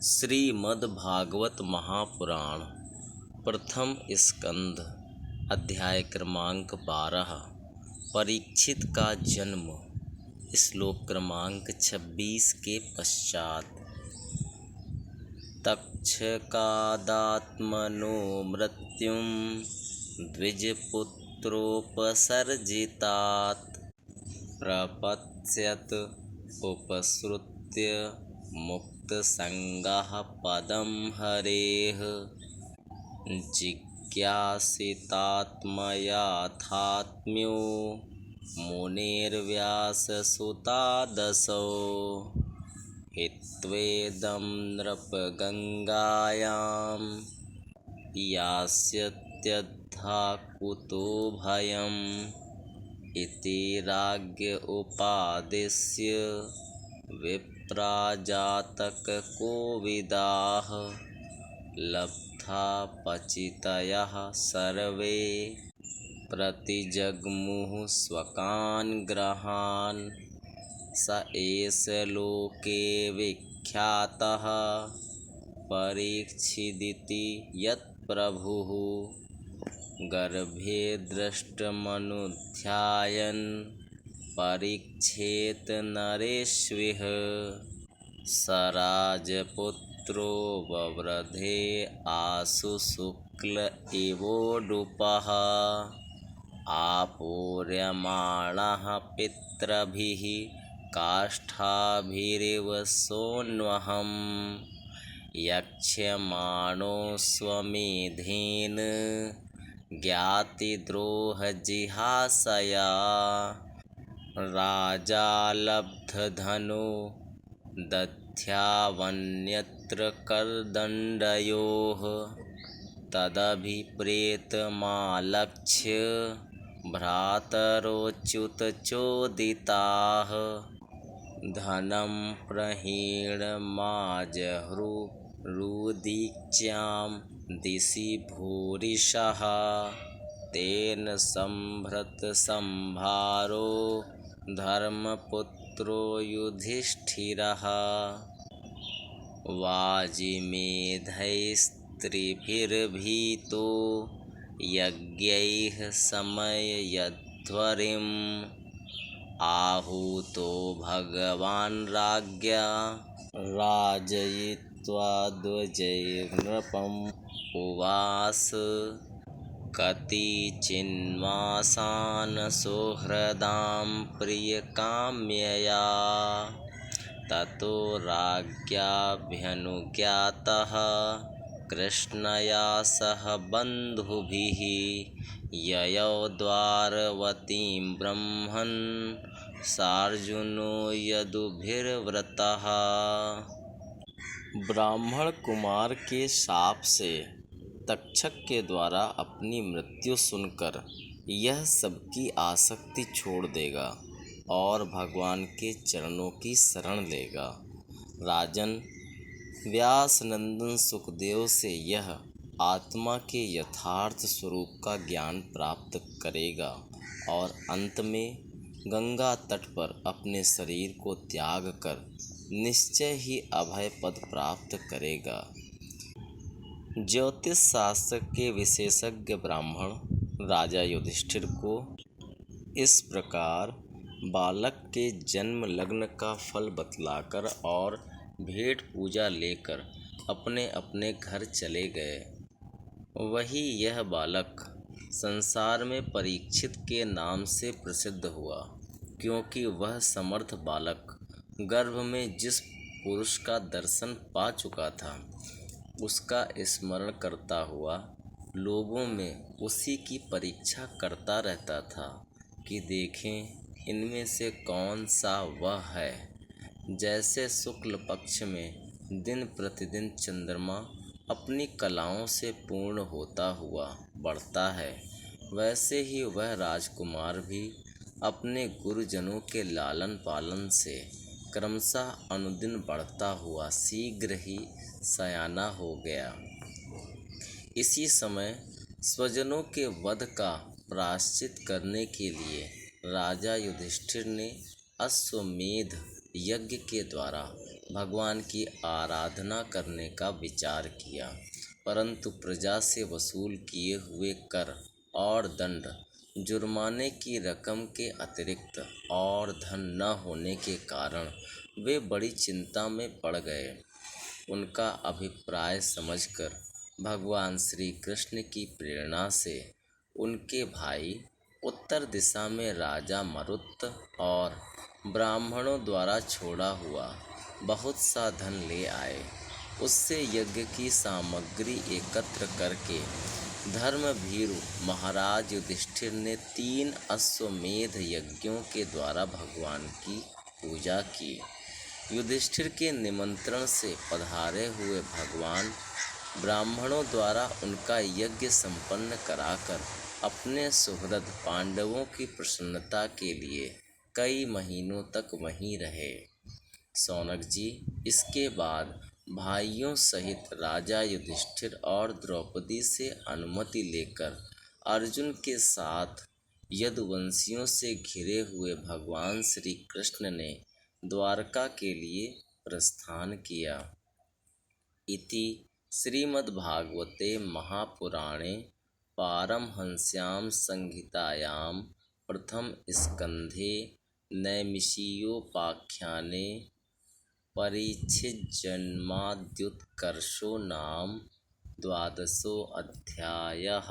श्रीमद्भागवत महापुराण प्रथम स्कंध अध्याय क्रमांक 12 परीक्षित का जन्म। श्लोक क्रमांक 26 के पश्चात। तक्षकादात्मनो मृत्युं द्विजपुत्रोपसर्जितात् प्रपश्यत उपसृत्य मुक्तसंगः पदं हरेः। जिज्ञासितात्मयाथात्म्यो मुनिर्व्याससुतादसौ हित्वेदं नृपगङ्गायां यास्यत्यद्धा कुतो भयम् इति राज्ञ उपादिश्य विप्राजातककोविदाः लब्धा पचितयः सर्वे प्रतिजग्मुः स्वकान् गृहान्। स एष लोके विख्यातः परीक्षिदिति यत्प्रभुः गर्भे दृष्टमनुध्यायन् परीक्षेत नरेष्विह। स राजपुत्रो ववृधे आसु शुक्ल इवोडुपः आपूर्यमाणः पितृभिः काष्ठाभिरिव सोऽन्वहम् यक्ष्यमाणो स्वमेधेन ज्ञातिद्रोहजिहासया। राजा लब्धधनो दध्यावन्यत्र करदण्डयोः तदभिप्रेतमालक्ष्य भ्रातरोच्युतचोदिताः धनं प्रहेणमाजहृरुदीच्यां दिशि भूरिशः तेन संभृतसंभारो धर्मपुत्रो युधिष्ठिरः। वाजिमेधैस्त्रिभिर्भीतो यज्ञैः समययध्वरिम् आहूतो भगवान् राज्ञा राजयित्वा द्विजैर्नृपम् उवास कतिचिन्मासान् सुहृदां प्रियकाम्यया। ततो राज्ञाभ्यनुज्ञातः कृष्णया सह बन्धुभिः ययौ द्वारवतीं ब्रह्मन् सार्जुनो यदुभिर्वृतः। ब्राह्मण कुमार के शाप से तक्षक के द्वारा अपनी मृत्यु सुनकर यह सबकी आसक्ति छोड़ देगा और भगवान के चरणों की शरण लेगा। राजन, व्यास नंदन सुखदेव से यह आत्मा के यथार्थ स्वरूप का ज्ञान प्राप्त करेगा और अंत में गंगा तट पर अपने शरीर को त्याग कर निश्चय ही अभय पद प्राप्त करेगा। ज्योतिष शास्त्र के विशेषज्ञ ब्राह्मण राजा युधिष्ठिर को इस प्रकार बालक के जन्म लग्न का फल बतलाकर और भेंट पूजा लेकर अपने अपने घर चले गए। वही यह बालक संसार में परीक्षित के नाम से प्रसिद्ध हुआ, क्योंकि वह समर्थ बालक गर्भ में जिस पुरुष का दर्शन पा चुका था उसका स्मरण करता हुआ लोगों में उसी की परीक्षा करता रहता था कि देखें इनमें से कौन सा वह है। जैसे शुक्ल पक्ष में दिन प्रतिदिन चंद्रमा अपनी कलाओं से पूर्ण होता हुआ बढ़ता है, वैसे ही वह राजकुमार भी अपने गुरुजनों के लालन पालन से क्रमशः अनुदिन बढ़ता हुआ शीघ्र ही सयाना हो गया। इसी समय स्वजनों के वध का प्रायश्चित करने के लिए राजा युधिष्ठिर ने अश्वमेध यज्ञ के द्वारा भगवान की आराधना करने का विचार किया, परंतु प्रजा से वसूल किए हुए कर और दंड, जुर्माने की रकम के अतिरिक्त और धन न होने के कारण वे बड़ी चिंता में पड़ गए। उनका अभिप्राय समझकर भगवान श्री कृष्ण की प्रेरणा से उनके भाई उत्तर दिशा में राजा मरुत और ब्राह्मणों द्वारा छोड़ा हुआ बहुत सा धन ले आए। उससे यज्ञ की सामग्री एकत्र करके धर्मभीरु महाराज युधिष्ठिर ने 3 अश्वमेध यज्ञों के द्वारा भगवान की पूजा की। युधिष्ठिर के निमंत्रण से पधारे हुए भगवान ब्राह्मणों द्वारा उनका यज्ञ संपन्न कराकर अपने सुहृद पांडवों की प्रसन्नता के लिए कई महीनों तक वहीं रहे। सौनक जी, इसके बाद भाइयों सहित राजा युधिष्ठिर और द्रौपदी से अनुमति लेकर अर्जुन के साथ यदुवंशियों से घिरे हुए भगवान श्री कृष्ण ने द्वारका के लिए प्रस्थान किया। इति श्रीमद्भागवते महापुराणे पारमहंस्यां संहितायां प्रथम स्कंधे नैमिषीयोपाख्याने परीक्षिज्जन्माद्युत्कर्षो नाम 12 अध्यायः।